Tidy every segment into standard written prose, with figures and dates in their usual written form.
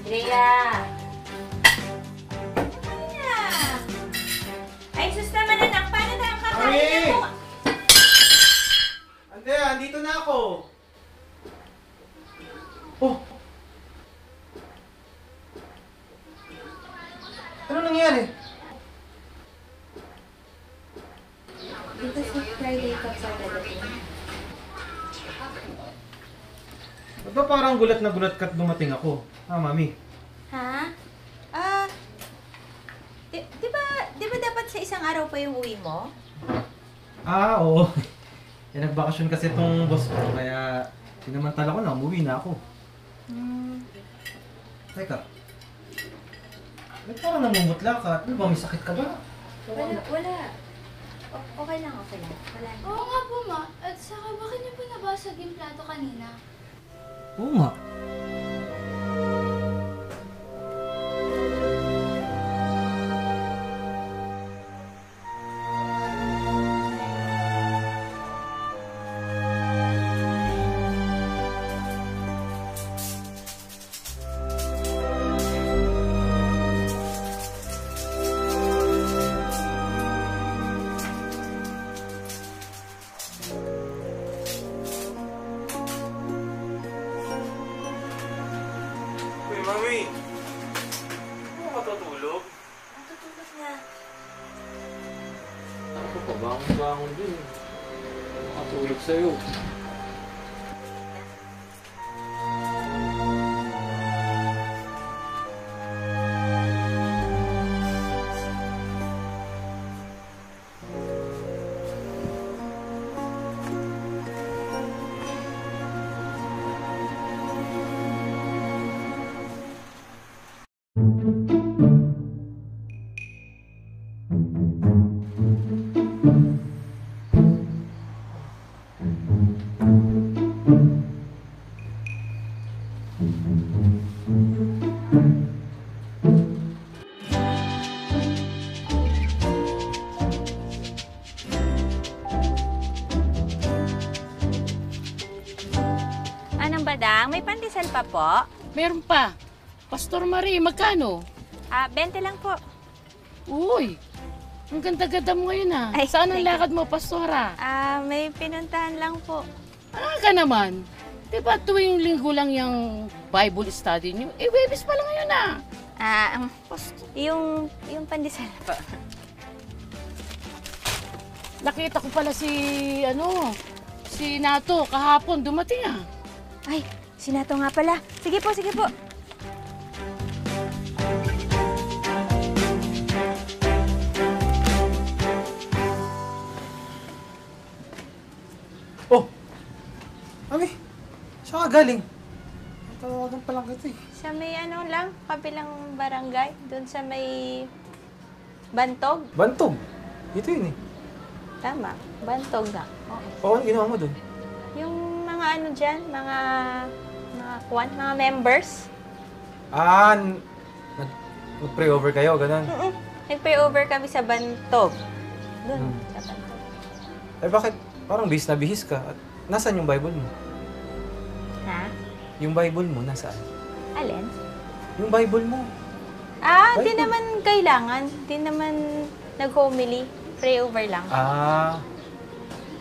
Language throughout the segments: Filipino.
Rhea! Ano na? Ay, sus naman anak, paano tayo kakain mo? Ande, andito na ako. Oh! Ano nangyari? Di ba si Friday ka sa dadating? Ba't ba parang gulat na gulat ka't dumating ako? Ha, Mami? Ha? Di ba dapat sa isang araw pa yung uwi mo? Oo. Eh, nagbakasyon kasi itong boss ko, kaya sinamantala ko na, umuwi na ako. Teka. Ba't parang namumutla ka? Ano ba, may sakit ka ba? Wala. Okay lang. Wala. Oo nga po, ma. At saka, bakit niyo po nabasag yung plato kanina? Oo nga. Uy, Mami! Ano ka tutulog? Natutulog na. Ako pa, bangon din. Makatulog sa'yo. Anong badang? May pandesal pa po? Meron pa. Pastor Marie, magkano? 20 lang po. Uy, ang ganda-ganda mo ngayon ah. Ay, Saan ang thank you. lakad mo, Pastora? May pinuntahan lang po. Ka naman. Diba tuwing linggo lang yung Bible study niyo? Eh, Webes pa lang ngayon ah. Yung pandesal po. Nakita ko pala si Nato kahapon dumating ah. Ay, sinato nga pala. Sige po. Oh! Mami! Saan ka galing? Tawagan pa lang kita eh. Sa may kabilang barangay, doon sa may Bantog. Bantog! Dito yun eh. Tama, Bantog nga. Oo. O, ano ginawa mo doon? Yung mga dyan, mga members. Nag-pray over kayo, ganun. Nag-pray over kami sa Bantog. Doon, sa Bantog. Eh bakit parang bihis na bihis ka? At nasaan yung Bible mo? Ha? Yung Bible mo, nasaan? Alin? Yung Bible mo. Di naman kailangan. Di naman nag-homily. Pray over lang.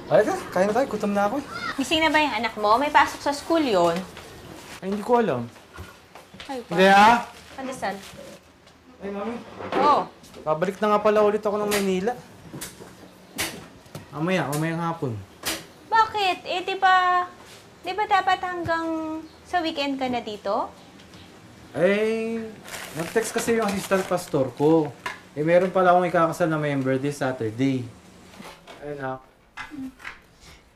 Halika, kain na tayo. Gutom na ako eh. Gising na ba yung anak mo? May pasok sa school yon. Ay, hindi ko alam. Ay, Lea? pandesal. Ay, Mami. Oo. Babalik na nga pala ulit ako ng Maynila. Mamayang hapon. Bakit? Di ba dapat hanggang sa weekend ka na dito? Eh, nag-text kasi yung assistant pastor ko. Eh, meron pala akong ikakasal na member this Saturday. Anak.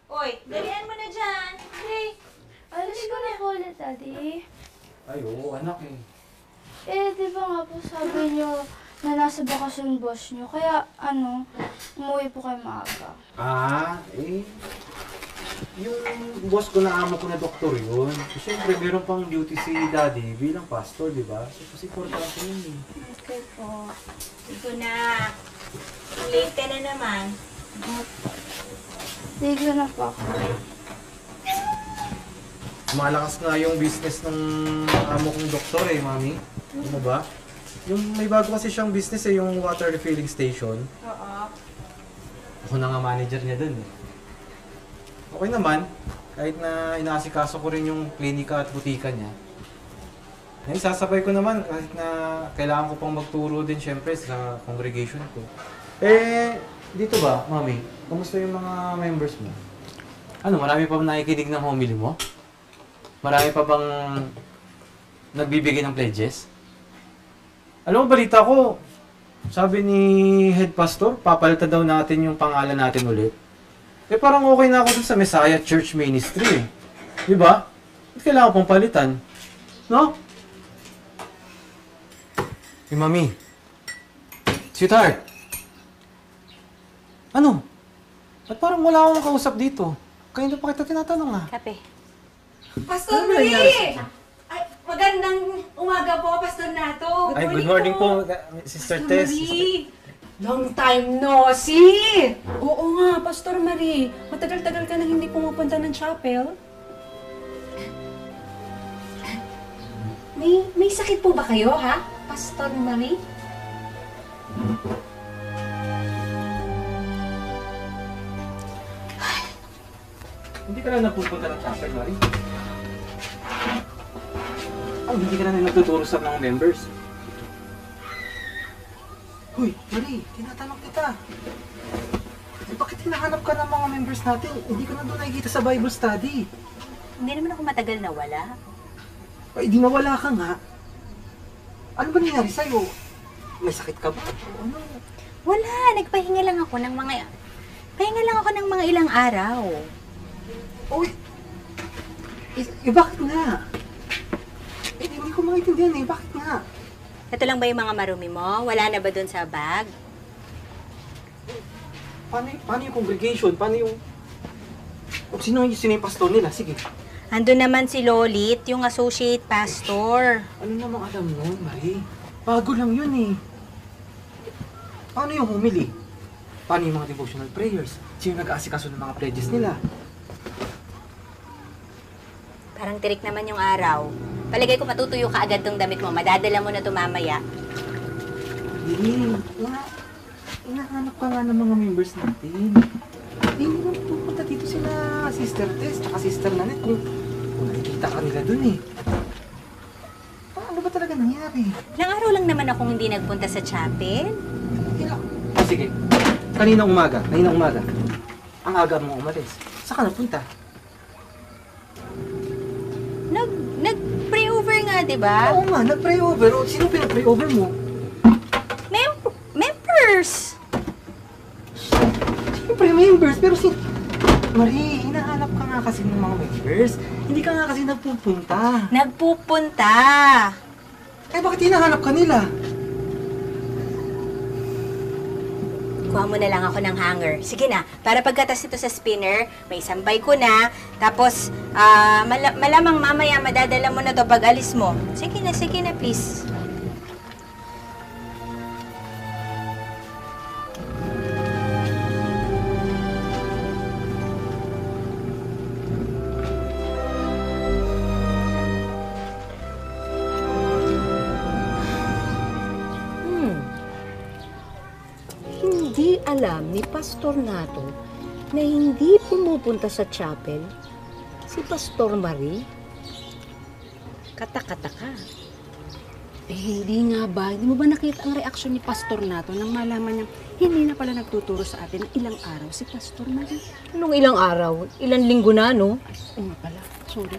Oy, dalihan mo na dyan. Hey. Alis ko na po ulit, Daddy. Ay, oo, anak eh. Di ba nga po sabi niyo na nasa bakasyon boss niyo? Kaya, umuwi po kayo maaga. Yung boss ko na amo ko na doktor yun. Siyempre, meron pang duty si daddy bilang pastor, di ba? So, kasi importante yun eh. Okay po. Ito na. Late na naman. Ligo na po ako. Malakas nga yung business ng amo kong doktor eh, mami. Ano ba? Yung may bago kasi siyang business eh, yung water refilling station. Oo. Ako na nga manager niya dun eh. Okay naman, kahit na inaasikaso ko rin yung klinika at butika niya. Sasabay ko naman kahit na kailangan ko pang magturo din syempre sa congregation ko. Eh, dito ba, mami? Kamusta yung mga members mo? Ano, marami pa bang nakikinig ng homily mo? Marami pa bang nagbibigay ng pledges? Alam mo, balita ko, sabi ni Head Pastor, papalitan daw natin yung pangalan natin ulit. Eh parang okay na ako dun sa Messiah Church Ministry eh. Di ba? Ba't kailangan pang palitan? No? Eh, mami. Sweetheart. Ano? At parang wala akong kausap dito. Kaya pa kita tinatanong ah. Kape. Pastor Ano ba nangyari Marie! Ay, magandang umaga po, Pastor Nato. Ay, good morning po, Sister Pastor Tess. Marie! Long time no see! Oo nga, Pastor Marie. Matagal-tagal ka nang hindi pumupunta ng chapel. May sakit po ba kayo, ha? Pastor Marie? Hindi ka na napupunta ng chapel, Marie. Oh, hindi ka na nagtuturo sa mga members. Hoy, Marie, tinatanong kita. Eh, bakit hinahanap ka ng mga members natin? Hindi ka na doon nakikita sa Bible study. Hindi naman ako matagal na wala. Ay, di nawala ka nga. Ano ba nangyari sa'yo? May sakit ka ba? O ano? Wala, nagpahinga lang ako ng mga... Pahinga lang ako ng mga ilang araw. Uy! Bakit nga? Hindi ko maintindihan eh. Bakit nga? Ito lang ba yung mga marumi mo? Wala na ba dun sa bag? Paano yung congregation? Paano yung... Sino yung pastor nila? Sige. Andun naman si Lolit, yung associate pastor. Ano namang alam nun, Marie? Bago lang yun eh. Paano yung homily? Paano yung mga devotional prayers? Sino nag-aasikaso ng mga pledges nila? Parang tirik naman yung araw. Palagay ko matutuyo ka agad tong damit mo. Madadala mo na ito mamaya. Hindi. Hinahanap ka nga ng mga members natin. Hindi naman pupunta dito sila Sister Tess at Sister Nanette kung nakikita ka nila dun eh. Ano ba talaga nangyari? Ilang araw lang naman akong hindi nagpunta sa chapel. Sige. Kaninang umaga. Ang aga mo umalis. Saan ka napunta? Nag-pray-over nga, di ba? Oo nga, nag-pray over. O, sino pinag-pray over mo? Members! Siyempre members, pero Marie, hinahanap ka nga kasi ng mga members. Hindi ka nga kasi nagpupunta. Nagpupunta! Eh, bakit hinahanap ka nila? Kuha mo na lang ako ng hanger. Sige na, para pagkatas ito sa spinner, may sampay ko na. Tapos, malamang mamaya madadala mo na to pag alis mo. Sige na, please. Hindi alam ni Pastor Nato na hindi pumupunta sa chapel si Pastor Marie. Kata-kata. Eh, hindi nga ba? Hindi mo ba nakita ang reaksyon ni Pastor Nato nang malaman niya hindi na pala nagtuturo sa atin ng ilang araw si Pastor Marie? Anong ilang araw? Ilang linggo na, no? Oo nga pala. Sorry.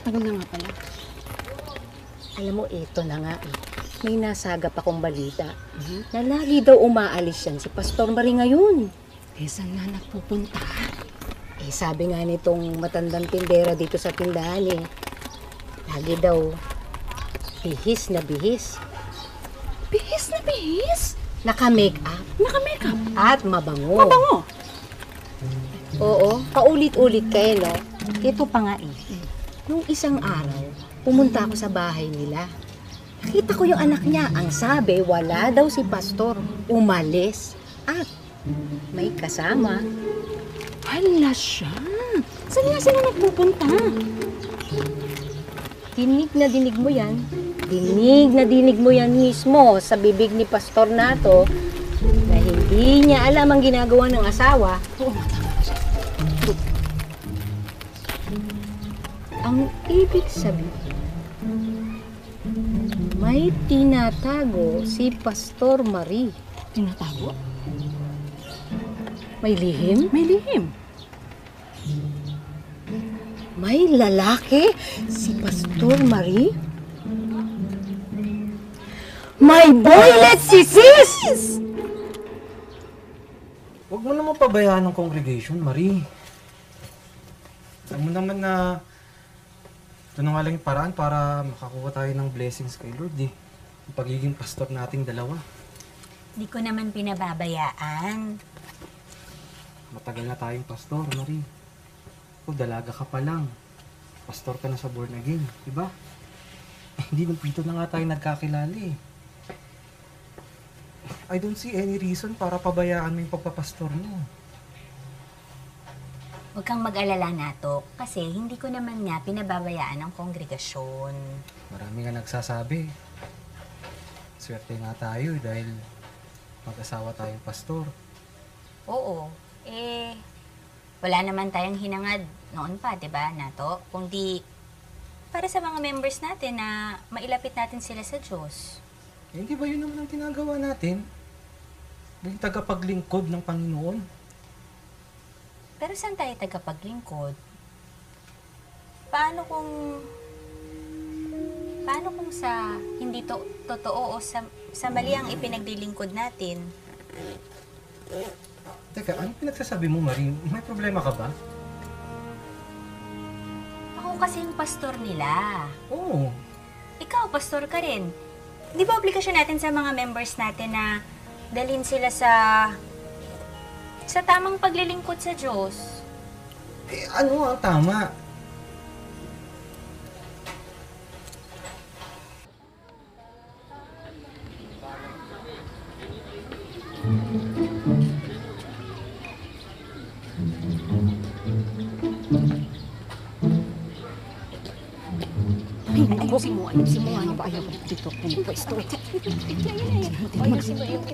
Tagal na nga pala. Alam mo, ito na nga eh. May nasagap akong balita na lagi daw umaalis yan si Pastor Marie ngayon. Eh, saan nga nagpupunta? Eh, sabi nga nitong matandang tindera dito sa tindahan eh. Lagi daw bihis na bihis. Bihis na bihis? Naka-make up. Naka-makeup? At mabango. Mabango? Oo, paulit-ulit kayo, no? Ito pa nga eh. Nung isang araw, pumunta ako sa bahay nila. Nakita ko yung anak niya. Ang sabi, wala daw si Pastor. Umalis. At may kasama. Hala siya. Saan nga sila nagpupunta? Dinig na dinig mo yan. Dinig na dinig mo yan mismo sa bibig ni Pastor Nato na hindi niya alam ang ginagawa ng asawa. Ang ibig sabihin, may tinatago si Pastor Marie. Tinatago? May lihim? May lihim. May lalaki si Pastor Marie? May boylet si Sis! Huwag mo naman pabayaan ng congregation, Marie. Alam mo naman na ito na nga lang yung paraan para makakuha tayo ng blessings kay Lord eh. Yung pagiging pastor nating dalawa. Di ko naman pinababayaan. Matagal na tayong pastor, Marie. O, dalaga ka pa lang. Pastor ka na sa born again, di ba? Hindi dito na nga tayo nagkakilala eh. I don't see any reason para pabayaan mo yung pagpapastor mo. Huwag kang mag-alala, Nato, kasi hindi ko naman nga pinababayaan ang kongregasyon. Marami nga nagsasabi. Swerte nga tayo dahil mag-asawa tayong pastor. Oo, wala naman tayong hinangad noon pa, di ba, Nato? Kung di, para sa mga members natin na mailapit natin sila sa Diyos. Eh, hindi ba yun naman ang ginagawa natin? Yung tagapaglingkod ng Panginoon. Pero saan tayo tagapaglingkod? Paano kung sa hindi totoo o sa mali ang ipinaglilingkod natin? Teka, ano pinagsasabi mo, Marie? May problema ka ba? Ako kasi yung pastor nila. Oo. Ikaw, pastor ka rin. Di ba obligasyon natin sa mga members natin na dalhin sila sa tamang paglilingkod sa Diyos? Eh, ano ang tama? Ayusin mo nga ba? Ayaw ko dito. Pwesto. Ayusin mo yung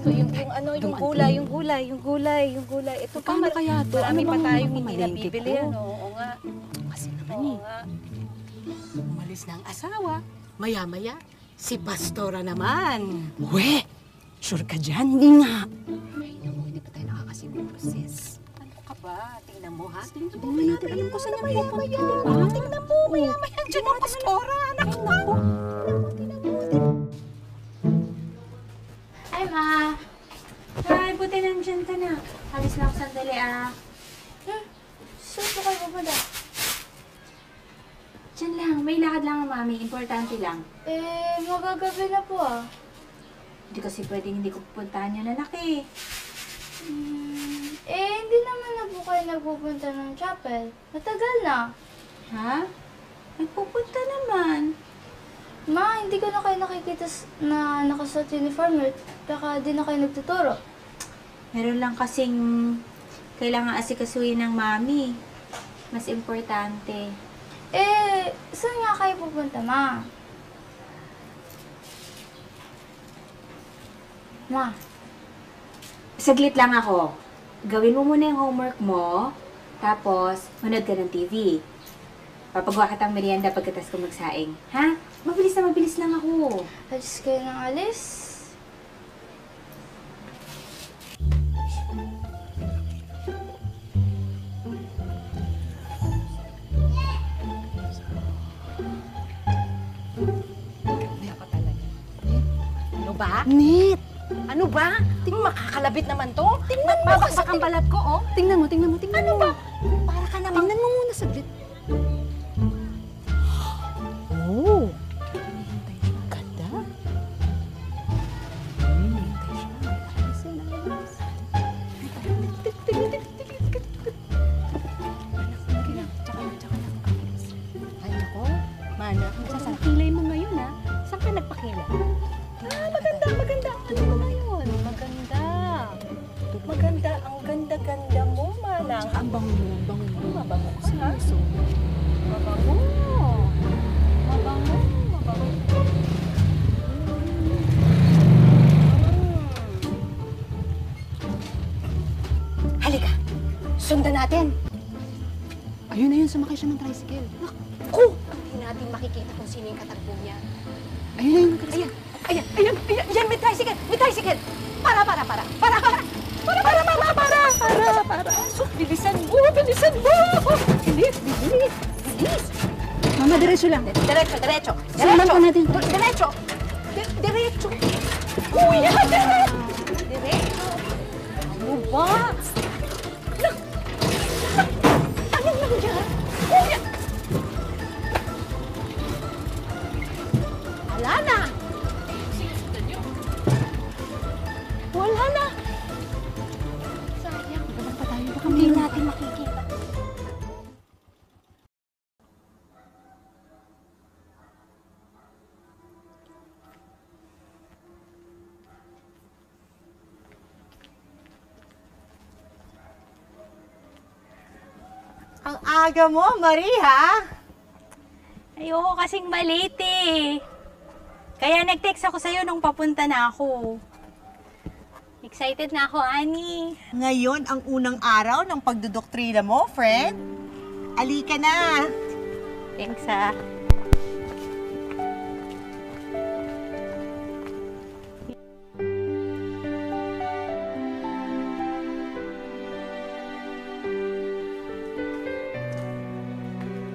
gulay. Ito pa, Paano kaya to? marami Ano pa bang tayong hindi mamalengke nabibili. ko? Ano? Oo nga. Kasi naman Oo eh. nga. Umalis na ang asawa. Maya-maya, si Pastora naman. We! Sure ka dyan? Hindi nga. Ay, naku, hindi pa tayo nakakasiguro, sis. Ano ka ba? Tingnan mo, ha? Tingnan mo, maya. Alam ko saan yung pupunta. Tingnan mo, maya-maya. Diyan ang Pastora. Naku, naku. Ay, Ma! Ay, buti nandiyan ka na. Halis na ako sandali, Saan po kayo pupunta? Diyan lang, may lakad lang ang mami. Importante lang. Magagabi na po Hindi kasi pwedeng hindi ko pupuntahan yung lalaki. Hindi naman na po kayo nagpupunta ng chapel. Matagal na. Ha? Nagpupunta naman. Ma, hindi ko na kayo nakikita na nakasuot uniform at baka di na kayo nagtuturo. Meron lang kasing kailangan asikasuhin ng mami. Mas importante. Saan nga kayo pupunta, Ma? Ma, Saglit lang ako. Gawin mo muna yung homework mo, tapos manood ka ng TV. Papagawa kitang merienda pagkatas ko magsaing. Ha? Mabilis lang ako. alis kayo ng alis? Ano ba? Nit! Ano ba? Makakalabit naman to? Tingnan mo kasi. Babaksak ang balat ko, oh. Tingnan mo. Ano ba? Para ka naman. Tingnan mo muna saglit. Oh. Ganda. Ay, nako. Mana, saan kilay mo ngayon, ha? Saan ka nagpakilay? Maganda. Ano mo ngayon? Maganda. Ang ganda-ganda mo, Manang. Ang bango mo. Mabango ka, ha? So, Mabango. Mabango, mabango. Halika, sundan natin. Ayun na yun, sumakay siya ng tricycle. Naku, hindi natin makikita kung sino yung katakbo niya. Ayun na yun, Ayan, ayan, may tricycle, may tricycle. Para. Bilisan mo. Bilis. Mama, diretso lang. Diretso. Sundan po natin. Diretso. Kuya, diretso. Ano ba? Anong nangyari? Kuya! Wala na. Sayang, baka pa tayo. Baka Hindi natin makikita. Ang aga mo, Maria. Ayoko kasing malate eh. Kaya nag-text ako sa'yo nung papunta na ako. Excited na ako, Ani. Ngayon ang unang araw ng pagdodoktrina mo, friend. Alika na. Thanks ah.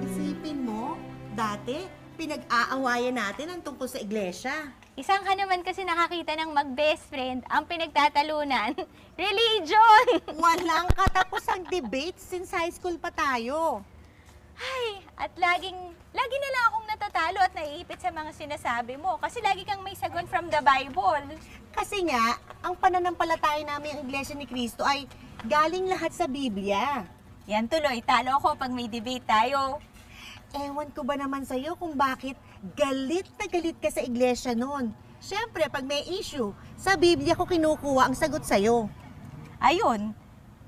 Isipin mo, dati, pinag-aawayan natin ang tungkol sa iglesia. Isang ka naman kasi nakakita ng mag-best friend, ang pinagtatalunan, religion! Walang katapusang debate since high school pa tayo. Ay, at lagi na lang akong natatalo at naiipit sa mga sinasabi mo kasi lagi kang may sagon from the Bible. Kasi nga, ang pananampalataya namin ang Iglesia ni Cristo ay galing lahat sa Biblia. Yan tuloy, talo ako pag may debate tayo. Ewan ko ba naman sa'yo kung bakit galit na galit ka sa iglesia noon. Siyempre, pag may issue, sa Biblia ko kinukuha ang sagot sa'yo. Ayun.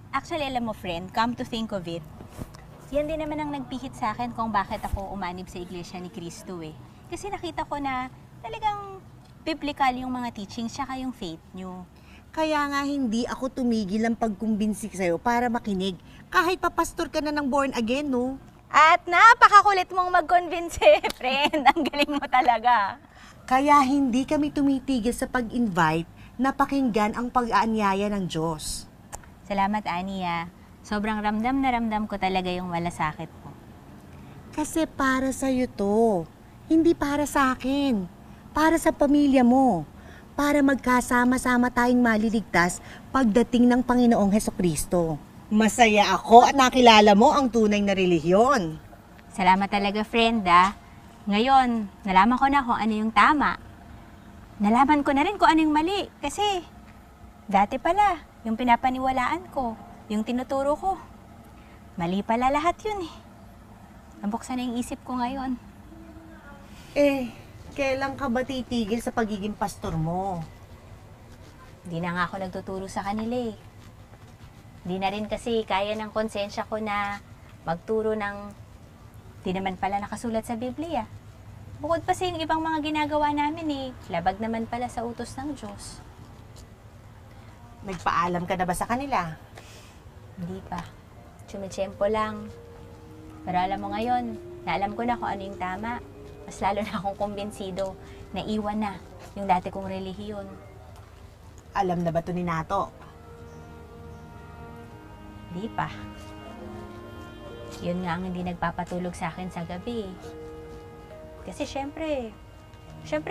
Actually, alam mo friend, come to think of it, yan din naman ang nagpihit sa akin kung bakit ako umanib sa Iglesia ni Cristo eh. Kasi nakita ko na talagang biblical yung mga teachings tsaka yung faith nyo. Kaya nga hindi ako tumigil ang pagkumbinsi sa'yo para makinig. Kahit papastor ka na ng born again, no? At napakakulit mong mag-convince friend. Ang galing mo talaga. Kaya hindi kami tumitigil sa pag-invite na pakinggan ang pag-aanyaya ng Diyos. Salamat, Ania. Sobrang ramdam na ramdam ko talaga yung malasakit mo. Kasi para sa'yo to. Hindi para sa akin. Para sa pamilya mo. Para magkasama-sama tayong maliligtas pagdating ng Panginoong Hesukristo. Masaya ako at nakilala mo ang tunay na relihiyon. Salamat talaga, friend, ah. Ngayon, nalaman ko na kung ano yung tama. Nalaman ko na rin kung ano yung mali. Kasi, dati pala, yung pinapaniwalaan ko, yung tinuturo ko, mali pala lahat yun eh. Nabuksan na yung isip ko ngayon. Kailan ka ba titigil sa pagiging pastor mo? Hindi na nga ako nagtuturo sa kanila eh. Hindi na rin kasi kaya ng konsensya ko na magturo ng di naman pala nakasulat sa Biblia. Bukod pa sa yung ibang mga ginagawa namin eh, labag naman pala sa utos ng Diyos. Nagpaalam ka na ba sa kanila? Hindi pa. Tsumitsyempo lang. Pero alam mo ngayon, naalam ko na kung ano yung tama. Mas lalo na akong kumbinsido na iwan na yung dati kong relihiyon. Alam na ba to ni Nato? Hindi pa. Yun nga ang hindi nagpapatulog sa akin sa gabi. Kasi syempre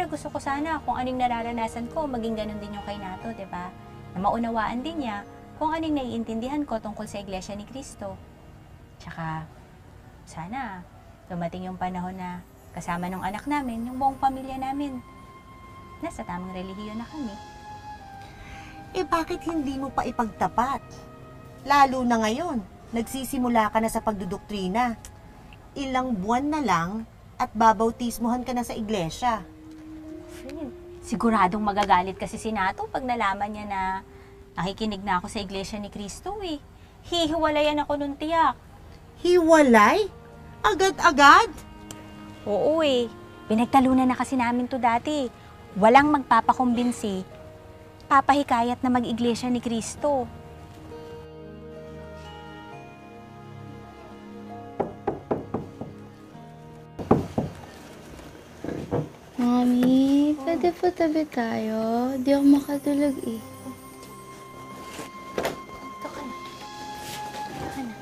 gusto ko sana kung anong nararanasan ko, maging ganun din yung kay Nato, diba? Na maunawaan din niya kung anong naiintindihan ko tungkol sa Iglesia ni Cristo. Tsaka, sana dumating yung panahon na kasama ng anak namin, yung buong pamilya namin, nasa tamang relihiyon na kami. Bakit hindi mo pa ipagtapat? Lalo na ngayon, nagsisimula ka na sa pagdudoktrina. Ilang buwan na lang at babautismuhan ka na sa iglesia. Siguradong magagalit kasi si Nato pag nalaman niya na nakikinig na ako sa Iglesia ni Cristo eh. Hihiwalayan ako nun tiyak. Hiwalay? Agad-agad? Oo eh. Pinagtalunan na kasi namin to dati. Walang magpapakumbinsi, papahikayat na mag-iglesia ni Kristo. Mami, pwede po tabi tayo? Di ako makatulog eh. Ito ka na. Ito ka na.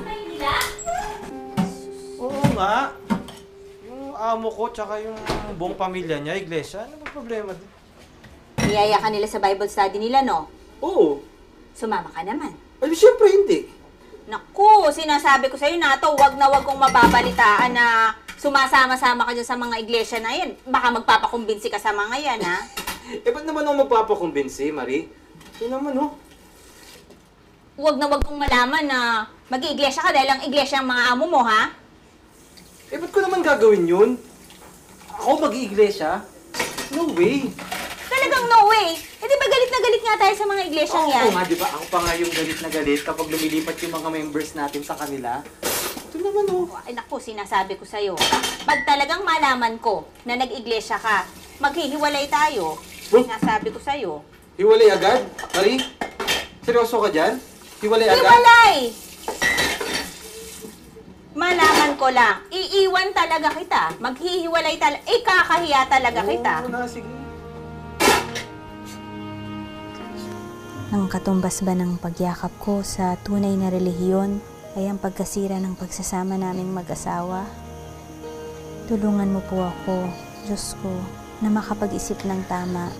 Talaga. Oo nga. Yung amo ko tsaka yung buong pamilya niya, iglesia, ano ba problema din? Niyaya ka nila sa Bible study nila, no? Oo. Sumama ka naman. Ay, siyempre hindi. Naku, sinasabi ko sa'yo na to, wag na wag kong mababalitaan na sumasama-sama ka dyan sa mga iglesia na yan. Baka magpapakumbinsi ka sa mga yan, ha? Ba't naman ako magpapakumbinsi, Marie? Ito naman, oh. Wag na wag kong malaman na mag-iiglesia ka dahil ang iglesia ang mga amo mo, ha? Ba't ko naman gagawin yun? Ako mag-iiglesia? No way. Talagang no way. Di ba galit na galit nga tayo sa mga iglesyang yan? Oo nga, di ba? Ako pa nga yung galit na galit kapag lumilipat yung mga members natin sa kanila. Ito naman, oh. Ay naku, sinasabi ko sa'yo. Pag talagang malaman ko na nag-iglesia ka, maghihiwalay tayo. Sinasabi ko sa'yo. Hiwalay agad? Marie? Seryoso ka dyan? Hiwalay agad? Hiwalay! Malaman ko lang, iiwan talaga kita. Maghihiwalay talaga, ikakahiya talaga kita. Oo na, sige. Ang katumbas ba ng pagyakap ko sa tunay na relihiyon ay ang pagkasira ng pagsasama naming mag-asawa? Tulungan mo po ako, Diyos ko, na makapag-isip ng tama.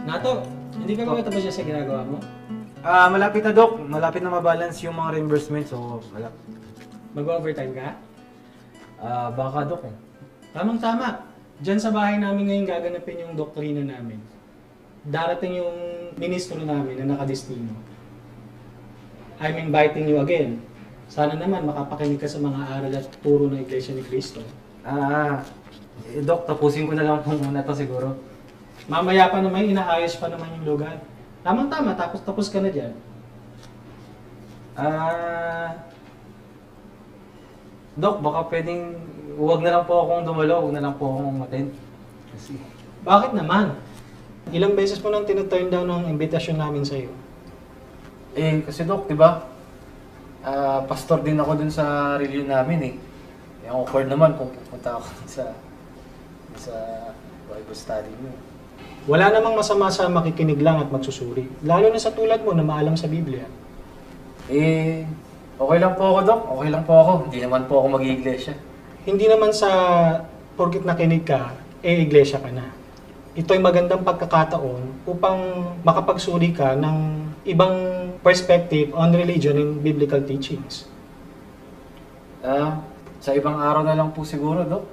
Nato, hindi ka ba tapos sa ginagawa mo? Malapit na, Doc. Malapit na mabalance yung mga reimbursement, so Mag-overtime ka? baka, Doc, eh. Tamang-tama. Diyan sa bahay namin ngayon gaganapin yung doktrina namin. Darating yung ministro namin na nakadestino. I'm inviting you again. Sana naman makapakinig ka sa mga aral at turo ng Iglesia ni Cristo. Doc, tapusin ko na lang po muna to siguro. Mamaya pa naman, inaayos pa naman yung lugar. Tamang-tama, tapos ka na dyan. Doc, baka pwedeng huwag na lang po akong dumalo, huwag na lang po akong umattend. Kasi, Bakit naman? Ilang beses mo nang tinaturn down ang invitation namin sa'yo. kasi Doc, di ba? Pastor din ako dun sa religion namin, eh. Awkward naman kung pupunta ako sa Bible study mo. Wala namang masama sa makikinig lang at magsusuri. Lalo na sa tulad mo na maalam sa Biblia. Okay lang po ako, Doc. Okay lang po ako. Hindi naman po ako mag-iiglesia. Hindi naman sa porkit nakinig ka, iglesia ka na. Ito ay magandang pagkakataon upang makapagsuri ka ng ibang perspective on religion and biblical teachings. Sa ibang araw na lang po siguro, Doc.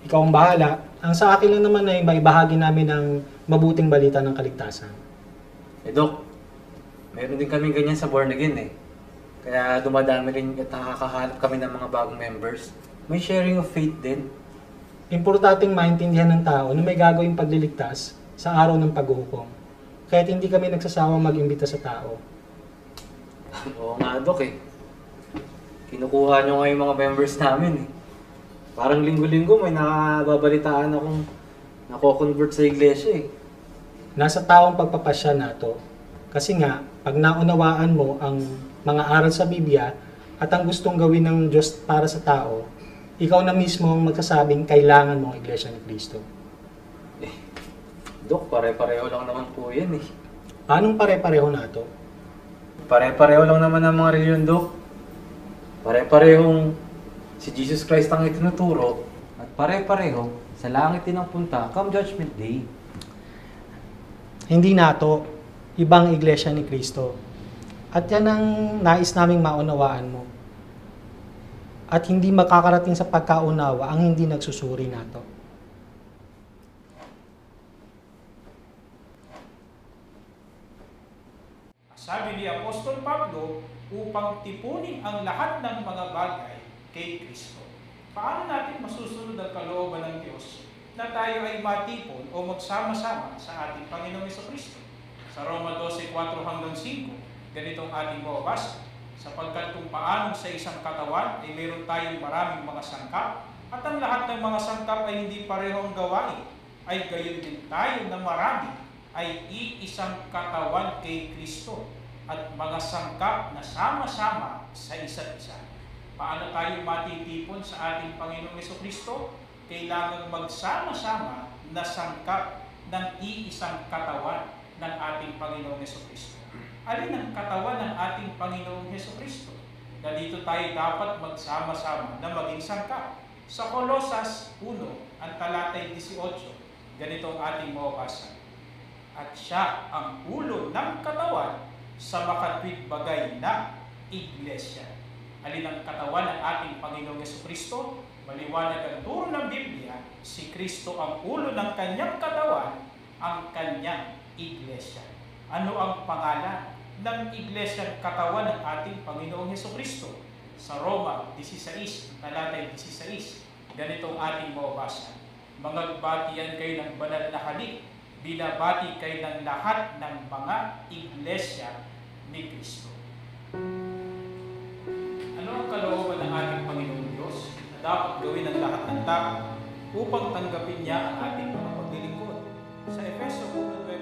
Ikaw ang bahala. Ang sa akin lang naman ay maibahagi namin ang mabuting balita ng kaligtasan. Doc, meron din kaming ganyan sa Born Again, eh. Kaya dumadami rin at nakakahanap kami ng mga bagong members. May sharing of faith din. Importanteng maintindihan ng tao na may gagawing pagliligtas sa araw ng paghuhukom. Kaya't hindi kami nagsasawang mag-imbita sa tao. Oo nga, Doc, eh. Kinukuha nyo nga yung mga members namin, eh. Parang linggo-linggo may nakababalitaan akong nako-convert sa iglesia, eh. Nasa taong pagpapasya na to. Kasi nga, pag naunawaan mo ang mga aral sa Biblia at ang gustong gawin ng Diyos para sa tao, ikaw na mismo ang magsasabing kailangan mong Iglesia ni Cristo. Dok, pare-pareho lang naman po yan eh. Anong pare-pareho na to? Pare-pareho lang naman ang mga reliyon, Dok. Pare-parehong si Jesus Christ ang itinuturo at pare-pareho sa langit din ang punta come Judgment Day. Hindi na to. Ibang Iglesia ni Cristo. At yan ang nais naming maunawaan mo. At hindi makakarating sa pagkaunawa ang hindi nagsusuri na to. Sabi ni Apostol Pablo, upang tipunin ang lahat ng mga bagay kay Kristo. Paano natin masusunod ang kalooban ng Diyos na tayo ay matipon o magsama-sama sa ating Panginoong Jesucristo? Sa Roma 12:4-5, ganitong ating mababasa. Sapagkat kung paanong sa isang katawan ay meron tayong maraming mga sangkap, at ang lahat ng mga sangkap ay hindi pareho ang gawain, ay gayon din tayo na marami ay iisang katawan kay Kristo at mga sangkap na sama-sama sa isa't isa. Paano tayo matitipon sa ating Panginoong Jesucristo? Kailangan magsama-sama na sangkap ng iisang katawan ng ating Panginoong Jesucristo. Alin ang katawan ng ating Panginoong Jesucristo? Na dito tayo dapat magsama-sama na maging sangkap. Sa Colosas 1, ang talatay 18, ganito ang ating mababasa. At siya ang ulo ng katawan sa makatwid bagay na Iglesia. Alin ang katawan ng ating Panginoong Jesucristo? Maliwanag ang turo ng Biblia, si Kristo ang ulo ng kanyang katawan, ang kanyang Iglesia. Ano ang pangalan ng Iglesia katawan ng ating Panginoong Jesucristo? Sa Roma 16, talatay 16, ganito ang ating mababasa. Mangagbatian kayo ng banal na halik, binabati kayo ng lahat ng mga Iglesia ni Kristo. Ano ang kalooban ng ating Panginoong Diyos na dapat gawin ng lahat ng tao upang tanggapin niya ang ating mga paglilingkod? Sa Efeso 1:9.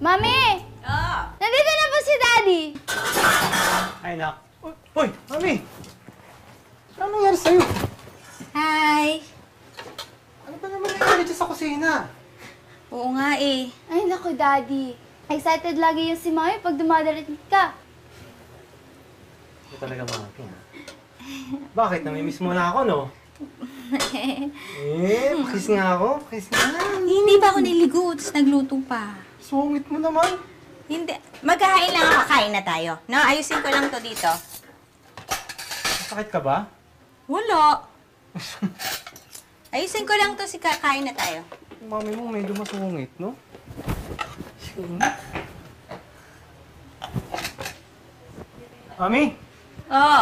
Mami! Oh, Nandito na po si Daddy! Ay, nak. Uy, mami! Ano nangyari sa'yo? hi! Ano ba naman nangyari dyan sa kusina? Oo nga eh. Ay, naku, Daddy. Excited lagi yung si Mami pag dumadating ka. Ito talaga mami, ha? Bakit? Namimiss mo na ako, no? Pakis nga ako. Pakis nga. Hindi pa ako niligo, tapos nagluto pa. Sungit mo naman. Hindi. Magkahain lang ako, kain na tayo. No, ayusin ko lang to dito. Sakit ka ba? Wala. Ayusin ko lang to, kakain na tayo. Mami mo medyo masungit, no? Mami, Oo.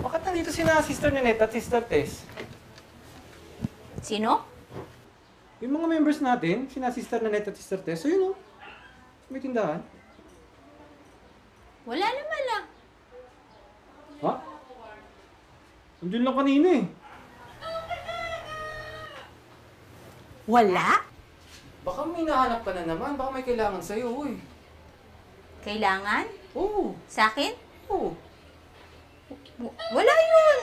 bakit nandito sina Sister Ninette at Sister Tess? Sino? Yung mga members natin, sina Sister Ninette at Sister Tess, so yun, no? May tindahan. Wala naman ah. Ha? Nandiyan lang kanina eh. Wala? Baka may nahanap ka na naman. Baka may kailangan sa'yo, uy. Kailangan? Oo. Sa akin? Oo. Wala yun.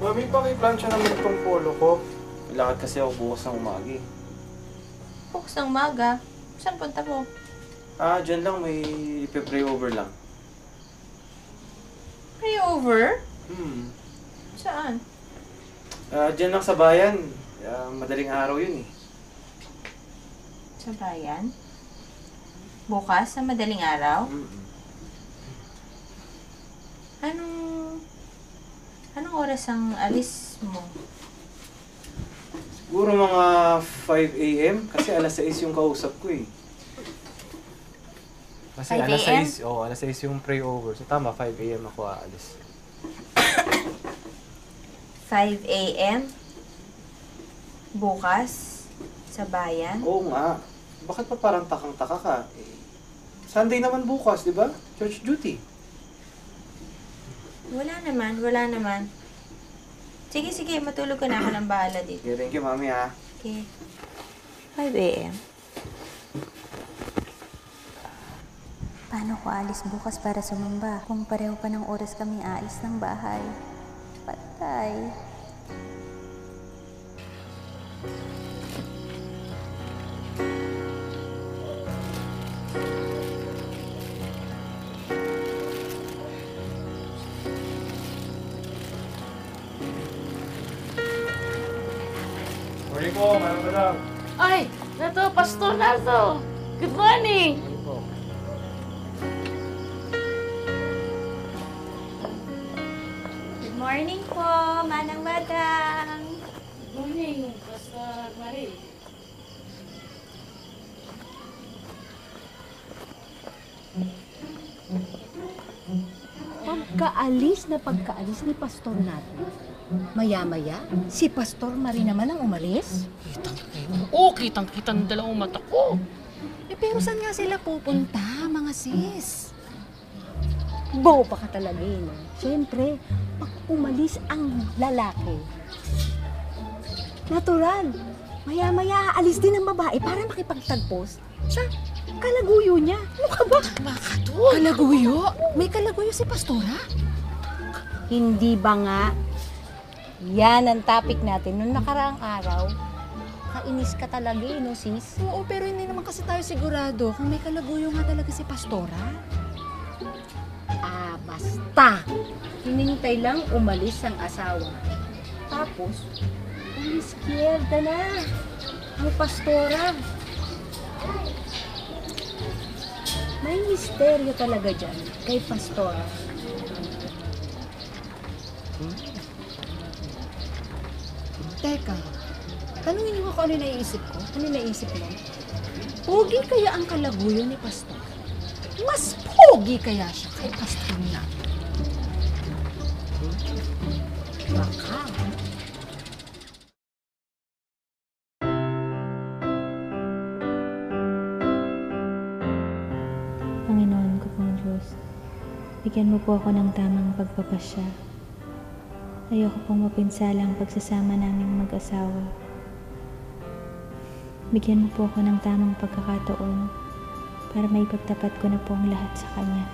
Mami, pakiplansya naman itong polo ko. Lakad kasi ako bukas ng umagi. Bukas ng umaga. Saan punta mo? Dyan lang may ipe-pray over lang. Pray over? Hmm. Saan? Dyan lang sa bayan. Madaling araw yun eh. Sa bayan? Bukas, sa madaling araw? Anong oras ang alis mo? Siguro mga 5 a.m. kasi alas 6 yung kausap ko eh. Kasi 5 alas a.m.? 6, alas 6 yung pray over. So tama, 5 a.m. ako aalis. 5 a.m. Bukas, sa bayan? Oo nga. Bakit pa parang takang-taka ka? Sunday naman bukas, di ba? Church duty. Wala naman. Sige, matulog ka na, ako ng bahala dito. Okay, thank you, mami ha. Okay. 5 a.m. Paano ko alis bukas para sumamba kung pareho pa ng oras kaming aalis ng bahay? Patay. Morning po, madam. Ay, Nato, Pastor Nato. Good morning. Good morning po, Manang Badang. Good morning, Pastor Marie. Pagkaalis ni Pastor natin, maya-maya, si Pastor Marie naman ang umalis. Kitang-kita ng dalawang mata ko. Pero saan nga sila pupunta, mga sis? Boba ka talaga eh, no? Siyempre, pag umalis ang lalaki, natural, maya-maya alis din ang babae para makipagtagpos sa kalaguyo niya. Ano ka ba? Kalaguyo? May kalaguyo si Pastora? Hindi ba nga? Yan ang topic natin nung nakaraang araw. Kainis ka talaga eh, no sis? Oo, pero hindi naman kasi tayo sigurado kung may kalaguyo nga talaga si Pastora. Basta. Hinintay lang umalis ang asawa. Tapos, umiskierda na ang Pastora. May misteryo talaga dyan kay Pastora. Teka, tanungin mo kung ano naiisip ko. Ano naiisip mo? Pogi kaya ang kalaguyo ni Pastor? Mas pogi kaya siya kay Pastor na? Baka. Panginoon ko pong Diyos, bigyan mo po ako ng tamang pagpapasya. Ayoko pong mapinsala ang pagsasama naming mag-asawa. Bigyan mo po ako ng tamang pagkakataon para maipagtapat ko na po ang lahat sa Kanya.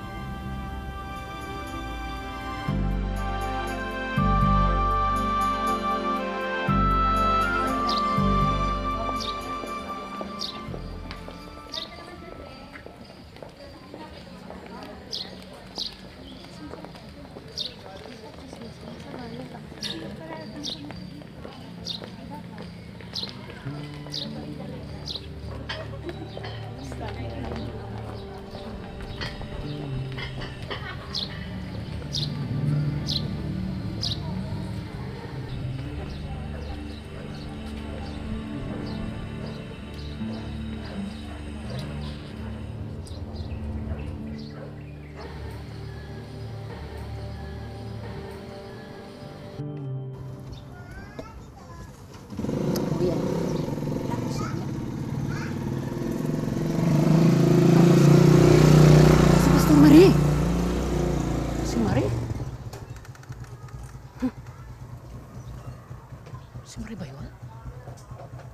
Si Marie ba yun?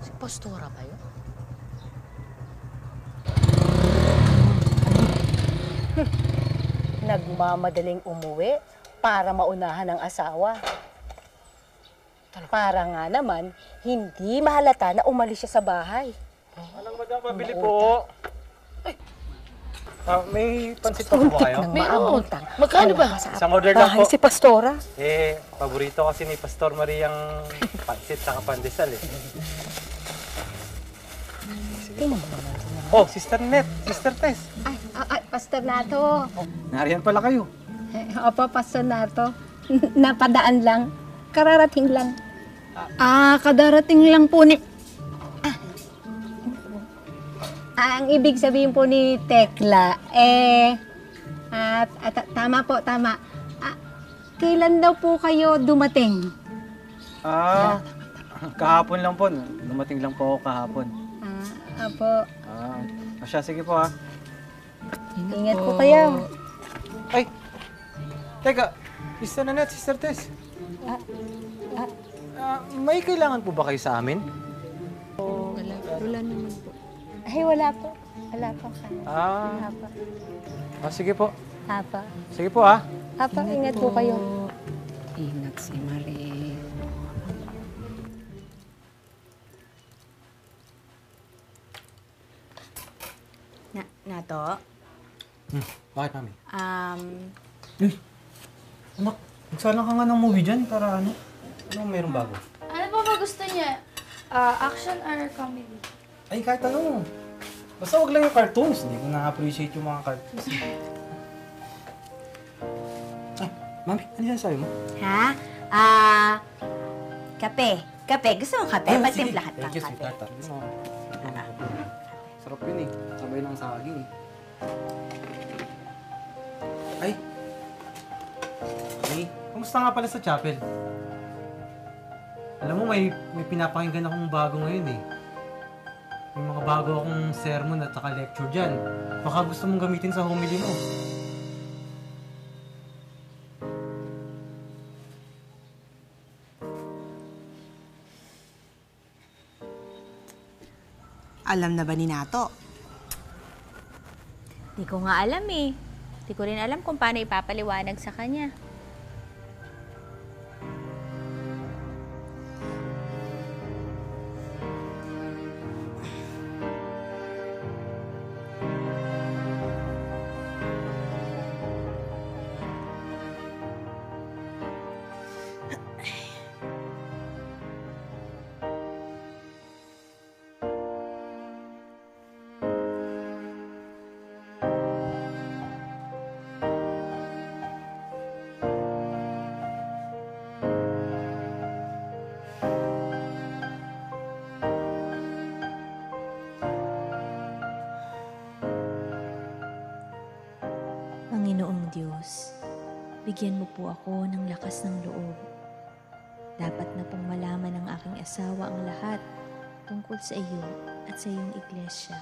Si Pastora ba yun? Nagmamadaling umuwi para maunahan ang asawa. Para nga naman, hindi mahalata na umalis siya sa bahay. Anong madam, pabili po? May pansit pa po ba kayo? Meron. Magkano ba? Isang order lang po. Bahay si Pastora. Paborito kasi ni Pastor Mariang pansit saka pandesal eh. Tingnan mo naman. Oh, Sister Net, Sister Tess. Ay, Pastor Nato. Nariyan pala kayo. Opo, Pastor Nato. Napadaan lang. Kararating lang. Kadarating lang po ni... ang ibig sabihin po ni Tekla, tama po, tama. Kailan daw po kayo dumating? Kahapon lang po. Dumating lang po ako kahapon. Apo. Siya, sige po ha. Ingat po kayo. Ay! Teka, Sister Nanette, Sister Tess. May kailangan po ba kayo sa amin? Wala naman po. Ay, wala po. Wala po. Apa. Sige po. Apa. Sige po ha. Apa, ingat po kayo. Ingat si Marie. Nato? Bakit, Mami? Um, Anak, magsala ka nga ng movie dyan para ano? Ano meron bago? Ano pa ba gusto niya? Action or comedy? Ay, kahit ano. Basta wag lang yung cartoons. Hindi ko na-appreciate yung mga cartoons. Ay, Mami, ano yan sabi mo? ha? Kape. Kape. Gusto mo kape? Patimpla ka Thank you, kape. sweetheart. Sarap yun eh. Sabay ng saging eh. Ay! Hey, kumusta nga pala sa chapel? Alam mo, may pinapakinggan akong bago ngayon eh. May mga bago akong sermon at saka lecture dyan. Baka gusto mong gamitin sa homily mo. Alam na ba ni Nato? Di ko nga alam eh. Di ko rin alam kung paano ipapaliwanag sa kanya. Panginoong Diyos, bigyan mo po ako ng lakas ng loob. Dapat na pong malaman ng aking asawa ang lahat tungkol sa iyo at sa iyong iglesia.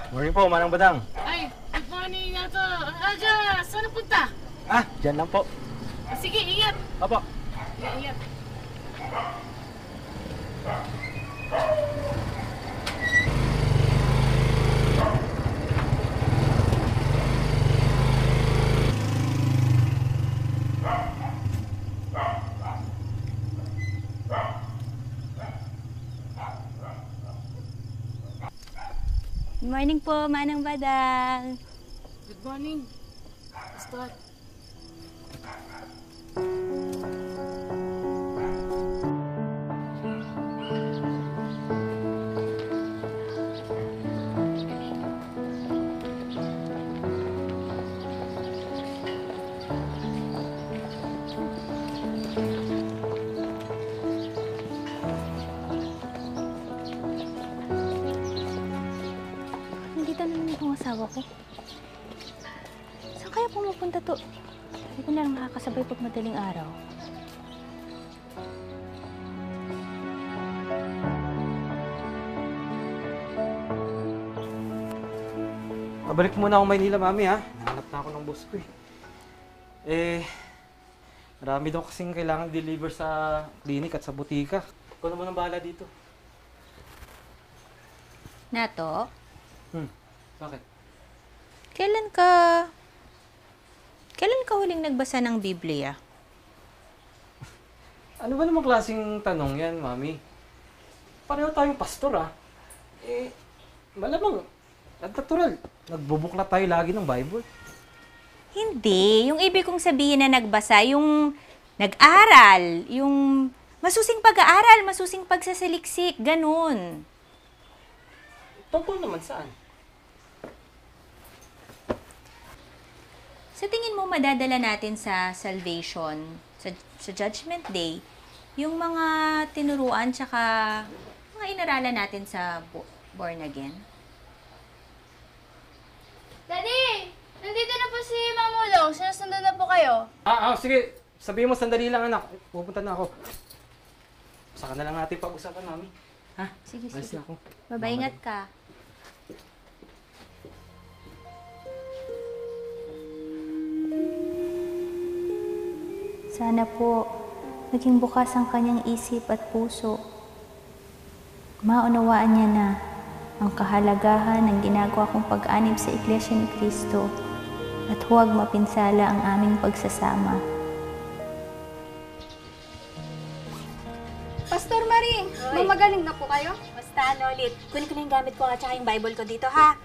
Morning po, Manang Badang. Ay, good morning Nato. Aja, saan punta? Dyan lang po. Sige, ingat. Opo. Ingat. Good morning po, Manang Badang. Good morning. Pastor. Nandito na naman yung asawa ko. Saan kaya pumupunta to? Hindi ko na lang makakasabay pag madaling araw. Pabalik muna ako Maynila, Mami ha. Nahanap na ako ng boss ko eh. Marami daw kasing kailangan deliver sa clinic at sa butika. Ikaw naman ang bahala dito. Nato, Bakit? kailan ka huling nagbasa ng Biblia? Ano ba namang klaseng tanong yan, Mami? pareho tayong pastor ah. Eh, malamang, at natural, nagbubuklat tayo lagi ng Bible. Hindi. Yung ibig kong sabihin na nagbasa, yung nag-aral, yung masusing pag-aaral, masusing pagsasaliksik, ganun. Tungkol naman saan? Sa tingin mo, madadala natin sa salvation, sa Judgment Day, yung mga tinuruan tsaka mga inaralan natin sa Born Again? Daddy! Nandito na po si Mamulong. Sinusundan na po kayo. Sige. Sabihin mo, sandali lang anak. Pupunta na ako. Saka na lang natin pag-usapan, mami. Ha? Sige, Alis sige. na ako. Mabaingat ka. Sana po, maging bukas ang kanyang isip at puso. Maunawaan niya na ang kahalagahan ng ginagawa kong pag-anib sa Iglesia ni Cristo at huwag mapinsala ang aming pagsasama. Pastor Marie, mamagaling na po kayo? Basta, Lolit. Kunin ko na yung gamit ko at saka yung Bible ko dito, ha?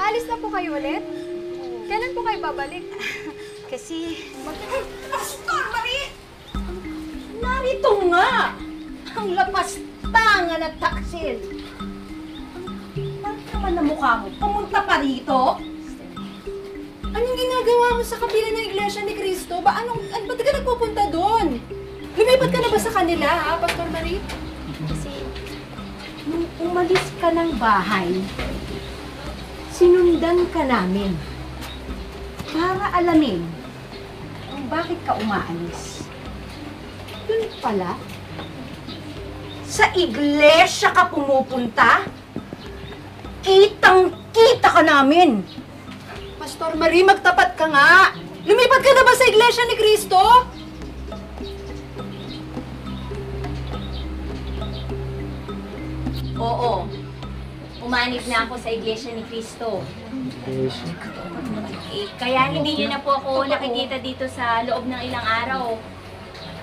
Alis na po kayo ulit? Kailan po kayo babalik? Kasi... Pastor Marie! Narito nga! Ang lapastangan at taksil. Bakit naman na mukha mo? Pumunta pa rito? Anong ginagawa mo sa kabila ng Iglesia ni Cristo? Ba't ka nagpupunta doon? Lumipat ka na ba sa kanila, ha, Pastor Marie? Kasi, nung umalis ka ng bahay, sinundan ka namin para alamin kung bakit ka umaalis. Yun pala, sa iglesia ka pumupunta, kitang-kita ka namin. Pastor Marie, magtapat ka nga! Lumipat ka na ba sa Iglesia ni Cristo? Oo. Umanib na ako sa Iglesia ni Cristo. Kaya hindi niyo na po ako nakikita dito sa loob ng ilang araw.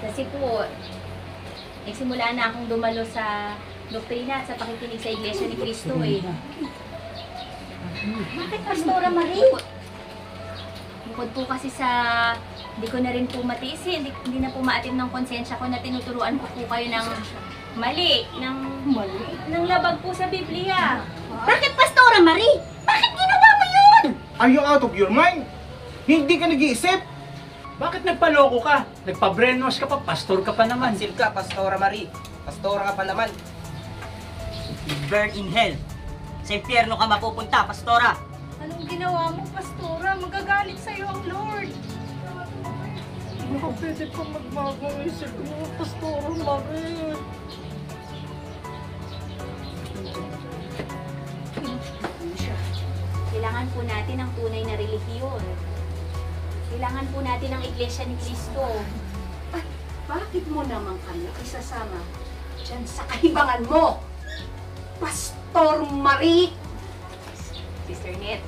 Kasi po, nagsimula na akong dumalo sa doktrina at sa pakikinig sa Iglesia ni Cristo eh. Bakit, Pastora Marie? Bukod po kasi sa hindi ko na rin po matiis, hindi na po maatim ng konsensya ko na tinuturuan ko po kayo ng mali, ng labag po sa Biblia. Bakit, Pastora Marie? Bakit ginawa mo yun? Are you out of your mind? Hindi ka nag-iisip? Bakit nagpaloko ka? Nagpa-brainwash ka pa, pastor ka pa naman. Pansil ka, Pastora Marie. Pastora ka pa naman. Burn in hell. Sa impyerno ka mapupunta, Pastora. Anong ginawa mo, Pastora? Magagalit sa'yo ang Lord. Pwede ko magbagong isip mo, Pastora Marie. Kailangan po natin ang tunay na relihiyon. Kailangan po natin ang Iglesia ni Cristo. At bakit mo naman kayo isasama dyan sa kahibangan mo? Pastor Marie! Sister Net,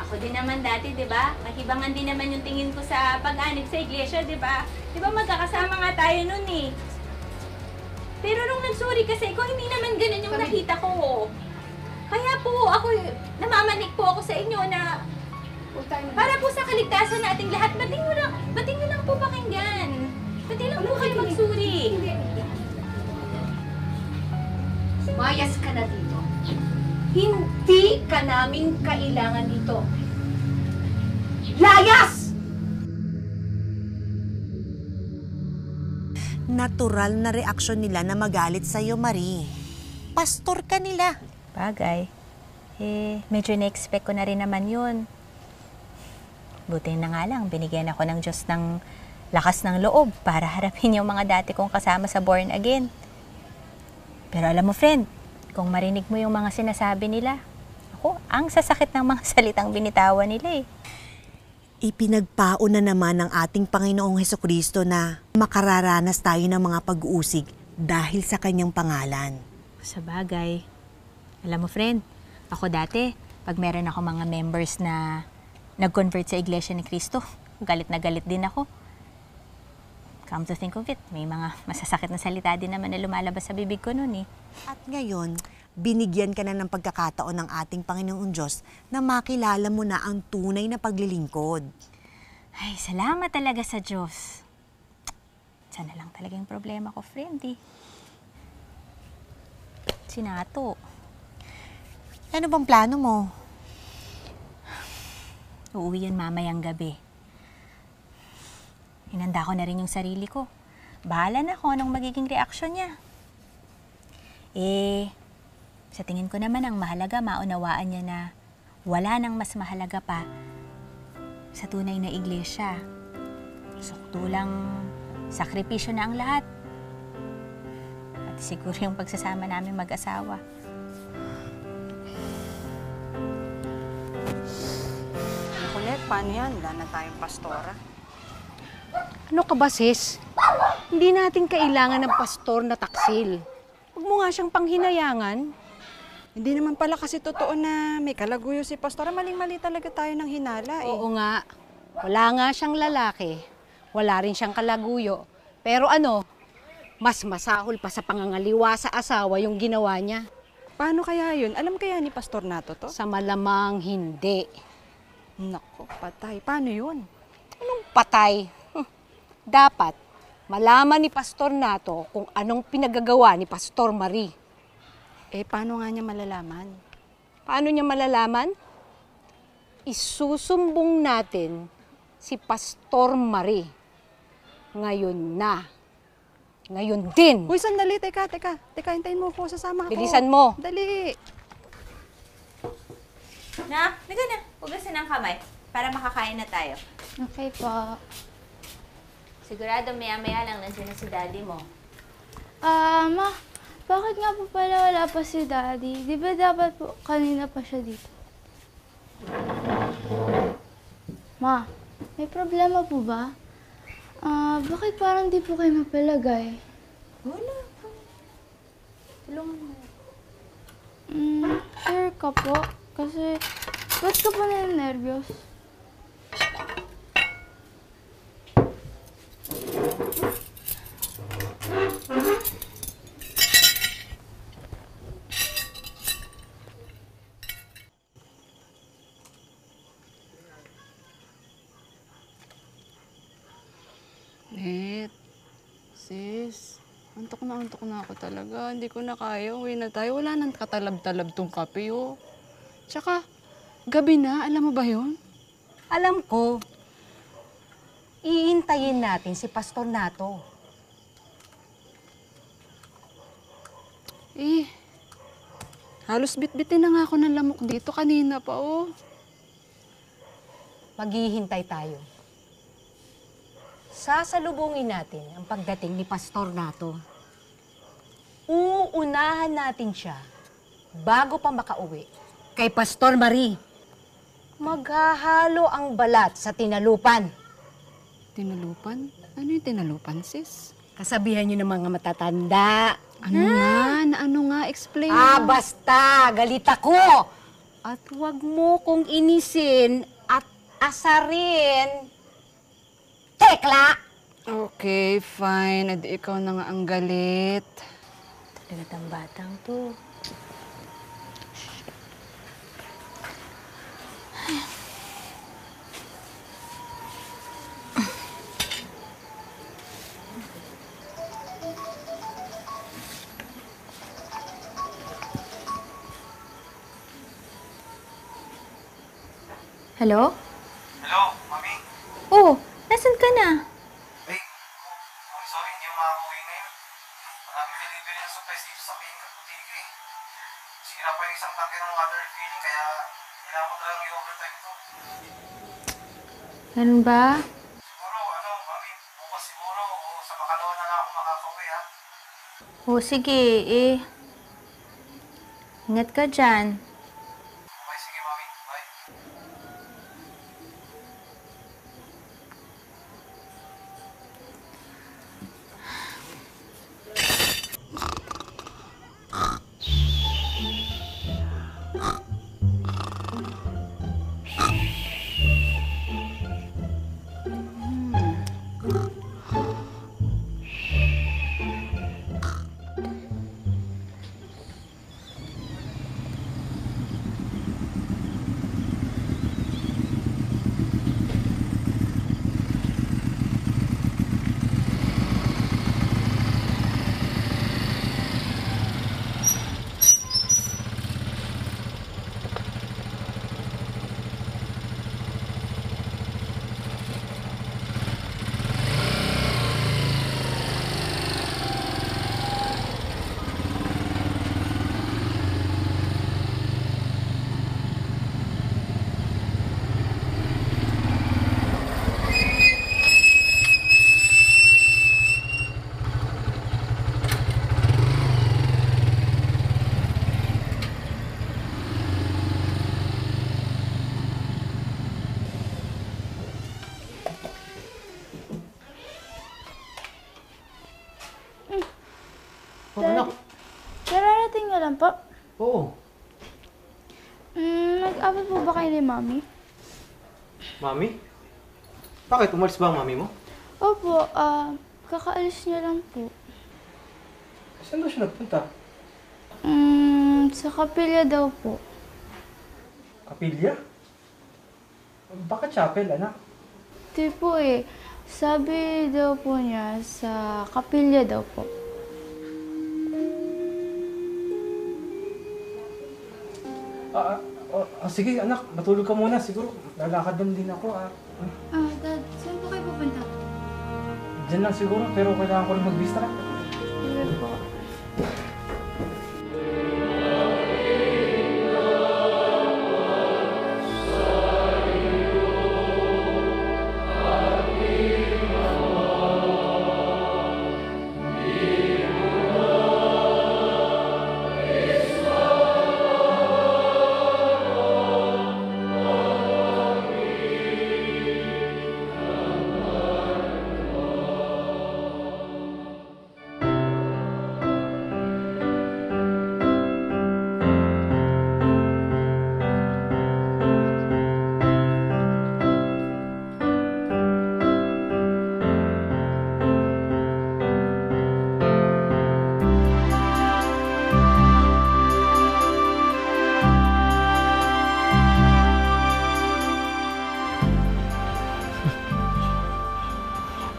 ako din naman dati, di ba? Mahibangan din naman yung tingin ko sa pag-anib sa iglesia, di ba? Di ba magkakasama nga tayo nun eh. Pero nung nagsuri kasi ko, hindi naman ganun yung nakita ko. Kaya po ako, namamanik po ako sa inyo na para po sa kaligtasan nating lahat, ba't nyo lang po pakinggan? Ba't lang po kayo magsuri? Mayas ka na dito. Hindi ka namin kailangan dito. Layas! Natural na reaksyon nila na magalit sa'yo, Marie. Pastor ka nila. Bagay. Medyo na-expect ko na rin naman yun. Buti na nga lang, binigyan ako ng Diyos ng lakas ng loob para harapin yung mga dati kong kasama sa Born Again. Pero alam mo, friend, kung marinig mo yung mga sinasabi nila, ako, ang sasakit ng mga salitang binitawan nila eh. Ipinagpao na naman ng ating Panginoong Hesukristo na makararanas tayo ng mga pag-uusig dahil sa kanyang pangalan. Sa bagay. Alam mo, friend, ako dati, pag meron ako mga members na nag-convert sa Iglesia ni Cristo, galit na galit din ako. Come to think of it, may mga masasakit na salita din naman na lumalabas sa bibig ko noon eh. At ngayon, binigyan ka na ng pagkakataon ng ating Panginoong Diyos na makilala mo na ang tunay na paglilingkod. Ay, salamat talaga sa Diyos. Sana lang talaga yung problema ko, friend eh. Si Nato. Ano bang plano mo? Uuwi yun mamayang gabi. Hinanda ko na rin yung sarili ko. Bahala na ako anong magiging reaksyon niya. Sa tingin ko naman ang mahalaga, maunawaan niya na wala nang mas mahalaga pa sa tunay na iglesia. Saktulang sakripisyo na ang lahat. At siguro yung pagsasama namin mag-asawa. Kulit, paano yan? Wala na tayong pastora. Ano ka ba, sis? Hindi natin kailangan ng pastor na taksil. Huwag mo nga siyang panghinayangan. Hindi naman pala kasi totoo na may kalaguyo si pastora. Maling-mali talaga tayo ng hinala eh. Oo nga. Wala nga siyang lalaki. Wala rin siyang kalaguyo. Pero mas masahol pa sa pangangaliwa sa asawa yung ginawa niya. Paano kaya yun? Alam kaya ni Pastor Nato to? Sa malamang hindi. Nako, patay. Paano yun? Anong patay? Dapat malaman ni Pastor Nato kung anong pinagagawa ni Pastor Marie. Paano nga niya malalaman? Paano niya malalaman? Isusumbong natin si Pastor Marie. Ngayon na. Ngayon din. Uy, sandali. Teka. Hintayin mo ako. Sasama ako. Bilisan mo. Dali. Na, hugasan ng kamay para makakain na tayo. Okay po. Sigurado maya-maya lang nandiyan na si daddy mo. Ma, bakit nga po pala wala pa si Daddy? Di ba dapat po kanina pa siya dito? Ma, may problema po ba? Bakit parang di po kayo mapalagay? Wala. Tulungan mo. Sure ka po? Kasi, ba't ka po na-nervyos? Sis, antok na ako talaga. Hindi ko na kaya. Uwi na tayo. Wala nang katalab-talab tong kape, oh. Tsaka, gabi na. Alam mo ba yun? Alam ko. Iintayin natin si Pastor Nato. Halos bitbitin na nga ako ng lamok dito kanina pa, oh. Maghihintay tayo. Sasalubungin natin ang pagdating ni Pastor Nato. Uunahan natin siya bago pa makauwi kay Pastor Marie. Maghahalo ang balat sa tinalupan. Tinalupan? Ano yung tinalupan, sis? Kasabihan niyo ng mga matatanda. Ano nga? Explain mo. Basta! Galit ako! At huwag mo kong inisin at asarin. Tekla! Okay, fine. Edi ikaw na nga ang galit. Galit ang batang to. Hello? Hello, Mami? Oh, nasan ka na? Sorry, hindi ako makakauwi ngayon. Maraming delivery ng supplies dito sa clinic at butika eh. Sira pa yung isang tangke ng water refilling, kaya kailangan ko talagang i-overtime ito. Ganun ba? Siguro, Mami, bukas siguro o sa makalawa na lang ako makakauwi, ha? Oh, sige, ingat ka dyan. Okay, sige, Mami. Bye. Oo. Nag-abot po ba kayo ni Mami? Mami? Bakit? Umalis ba ang mami mo? Opo, kakaalis niya lang po. Saan daw siya nagpunta? Sa kapilya daw po. Kapilya? Bakit chapel, anak? Di po eh. Sabi daw po niya sa kapilya daw po. Sige anak, matulog ka muna. Siguro lalakad din ako. Dad, saan po kayo pupunta? Diyan lang siguro, pero kailangan ko rin mag-distract. Sige po.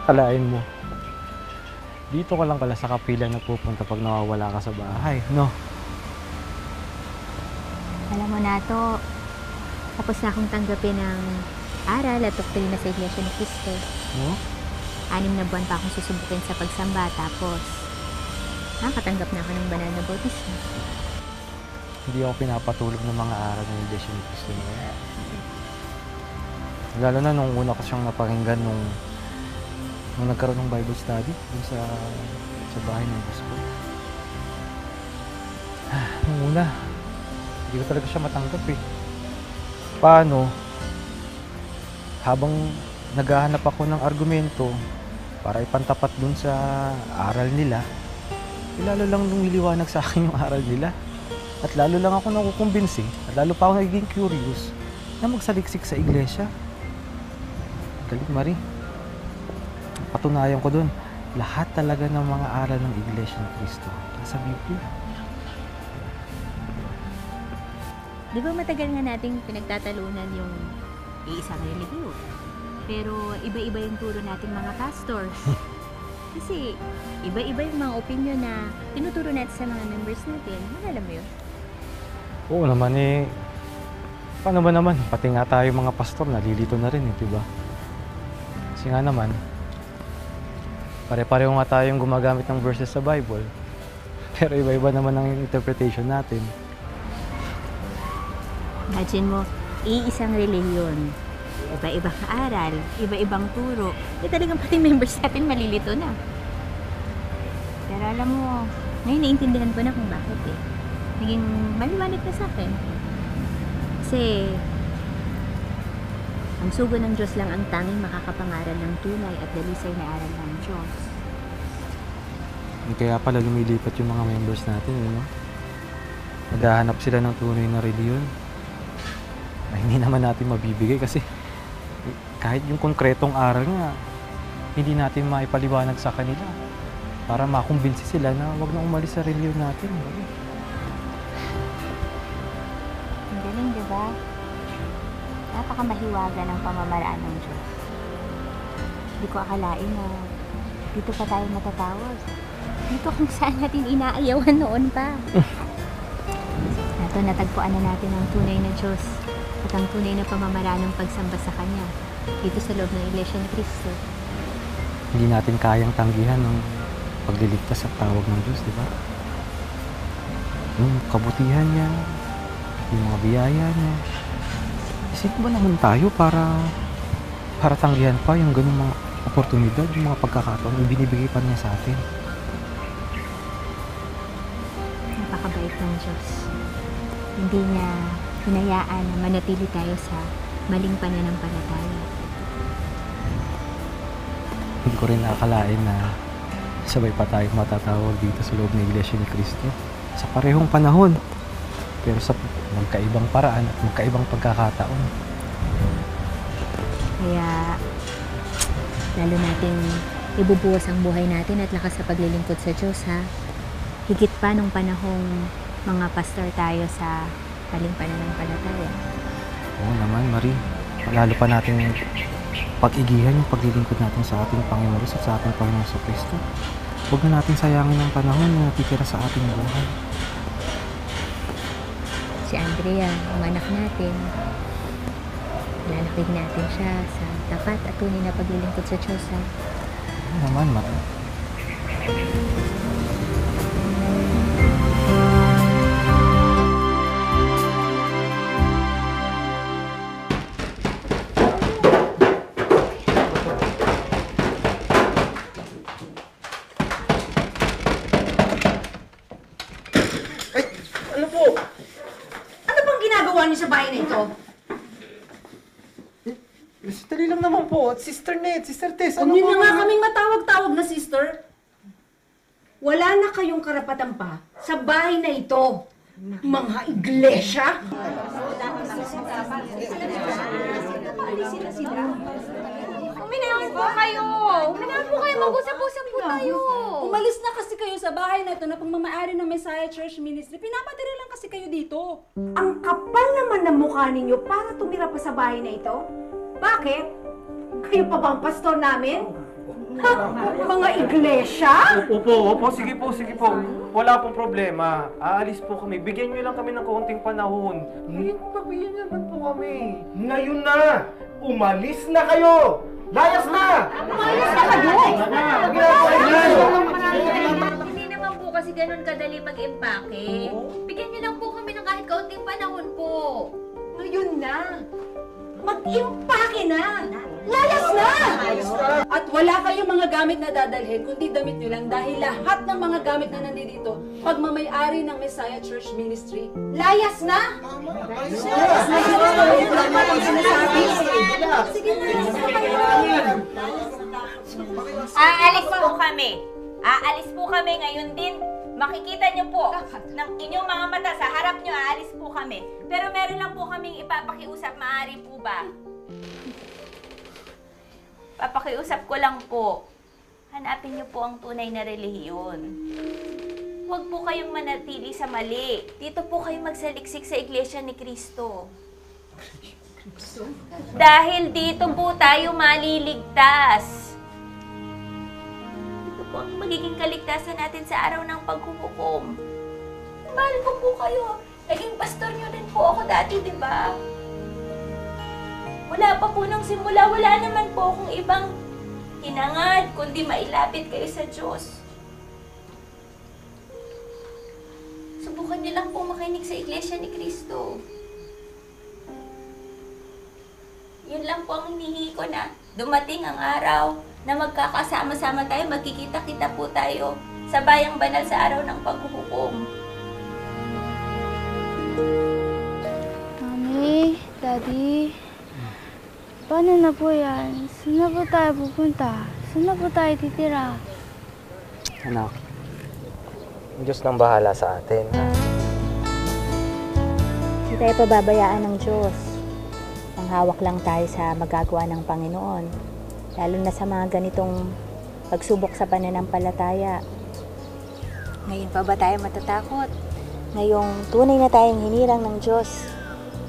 Kalain mo. Dito ka lang pala sa kapila nagpupunta pag nawawala ka sa bahay, no? Alam mo na to, tapos na akong tanggapin ng aral at doktrina sa Iglesia ni Cristo. No? 6 na buwan pa akong susubukin sa pagsamba, tapos nakatanggap na ako ng banal na bautismo. Hindi ako pinapatulog ng mga aral ng Iglesia ni Cristo ngayon. Lalo na nung una ko siyang napakinggan nung nagkaroon ng Bible study dun sa bahay ng boss ko. Nung una, hindi ko talaga siya matanggap eh. Paano? Habang naghahanap ako ng argumento para ipantapat dun sa aral nila, lalo lang lumiliwanag sa akin yung aral nila. At lalo lang ako nakukumbinsi, at lalo pa ako nagiging curious na magsaliksik sa iglesia. Galing, Marie. Patunayan ko dun, lahat talaga ng mga aral ng Iglesia ni Cristo nasa Biblia. Di ba matagal nga nating pinagtatalunan yung iisang relihiyon? Pero iba-iba yung turo nating mga pastors. Kasi iba-iba yung mga opinion na tinuturo natin sa mga members natin. Alam mo yun? Oo naman eh. Paano ba naman? Pati nga tayo mga pastor, nalilito na rin eh, diba? Kasi nga naman, pare-pareho nga tayong gumagamit ng verses sa Bible. Pero iba-iba naman ang interpretation natin. Imagine mo, iisang relihiyon, iba-ibang aral, iba-ibang turo. Eh talagang pati members natin malilito na. Pero alam mo, ngayon naiintindihan ko na kung bakit eh. Naging maliwanag na sa akin. Kasi ang sugo ng Diyos lang ang tanging makakapangaral ng tunay at dalisay na aral ng Diyos. Kaya pala lumilipat yung mga members natin, no? Naghahanap sila ng tunay na reliyon na hindi naman natin mabibigay kasi kahit yung konkretong aral nga, hindi natin maipaliwanag sa kanila para makumbinsi sila na wag na umalis sa reliyon natin. Ang galing, diba? Napakamahiwaga ng pamamaraan ng Diyos. Hindi ko akalain na dito pa tayo matatawag. Dito kung saan natin inaayawan noon pa. Nato natagpuan na natin ang tunay na Diyos at ang tunay na pamamaraan ng pagsamba sa Kanya dito sa loob ng Iglesia ni Cristo. Hindi natin kayang tanggihan ng pagliligtas at tawag ng Diyos, di ba? Yung kabutihan niya, yung mga biyaya niya. Sino ba naman tayo para tanggihan pa yung ganung mga oportunidad, yung mga pagkakataon na binibigay pa niya sa atin? Napakabait ng Diyos. Hindi niya hinayaan na manatili tayo sa maling pananampalataya. Hindi ko rin nakakalain na sabay pa tayo matatawag dito sa loob ng Iglesia ni Cristo sa parehong panahon. pero sa magkaibang paraan at magkaibang pagkakataon. Kaya, lalo nating ibubuwas ang buhay natin at lakas sa paglilingkod sa Diyos, ha? Higit pa nung panahong mga pastor tayo sa maling pananampalataya. Oo naman, Marie. Lalo pa natin pag-igihan yung paglilingkod natin sa ating Panginoon at sa ating Panginoon sa Kristo. Huwag na natin sayangin ang panahon na natitira sa ating buhay. Si Andrea, ang anak natin, lalakig natin siya sa tapat at tunay na paglilingkod sa Diyos, ha? Oo naman, Marie. Sa bahay na ito? Dali lang naman po. Sister Ned, Sister Tess, Huwag niyo na nga kaming matawag-tawag na sister. Wala na kayong karapatan pa sa bahay na ito. Mga iglesia. Uminawan po kayo! Uminawan po kayo! Mag-usap-usap po tayo! Umalis na kasi kayo sa bahay na ito na pagmamaari ng Messiah Church Ministry. Pinapatira lang kasi kayo dito. Ang kapal naman ng mukha ninyo para tumira pa sa bahay na ito? Bakit? Kayo pa bang pastor namin? Ha? Mga iglesia? Opo, sige po. Wala pong problema. Aalis po kami. Bigyan niyo lang kami ng kaunting panahon. Bigyan naman po kami. Ngayon na! Umalis na kayo! Layas na! Umalis na kayo! Hindi naman po kasi ganun kadali mag-empake. Bigyan niyo lang po kami ng kahit kaunting panahon po. Ngayon na! Mag-impake na! Layas na! At wala kayong mga gamit na dadalhin, kundi damit nyo lang dahil lahat ng mga gamit na nandito, pagmamay-ari ng Messiah Church Ministry. Layas na! Aalis po kami. Aalis po kami ngayon din. Makikita niyo po ng inyong mga mata sa harap niyo, aalis po kami. Pero meron lang po kaming ipapakiusap, maaari po ba? Papakiusap ko lang po. Hanapin niyo po ang tunay na relihiyon. Huwag po kayong manatili sa mali. Dito po kayo magsaliksik sa Iglesia ni Cristo. Dahil dito po tayo maliligtas. Ito po ang magiging kaligtasan natin sa araw ng paghuhukom. Mahal ko po kayo. Naging pastor niyo din po ako dati, di ba? Wala pa po nung simula, wala naman po akong ibang hinangad, kundi mailapit kayo sa Diyos. Subukan niyo lang po makinig sa Iglesia ni Cristo. Yun lang po ang hinihingi ko na dumating ang araw na magkakasama-sama tayo, magkikita-kita po tayo sa bayang banal sa araw ng paghuhukom. Mami, Daddy, paano na po yan? Saan na po tayo pupunta? Saan na po tayo titira? Anak, ang Diyos nang bahala sa atin. Hindi tayo pababayaan ng Diyos. Manghawak lang tayo sa magagawa ng Panginoon. Lalo na sa mga ganitong pagsubok sa pananampalataya. Ngayon pa ba tayo matatakot? Ngayong tunay na tayong hinirang ng Diyos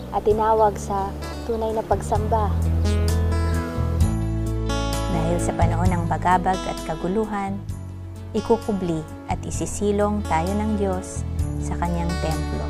at tinawag sa tunay na pagsamba. Dahil sa panahon ng bagabag at kaguluhan, ikukubli at isisilong tayo ng Diyos sa kanyang templo.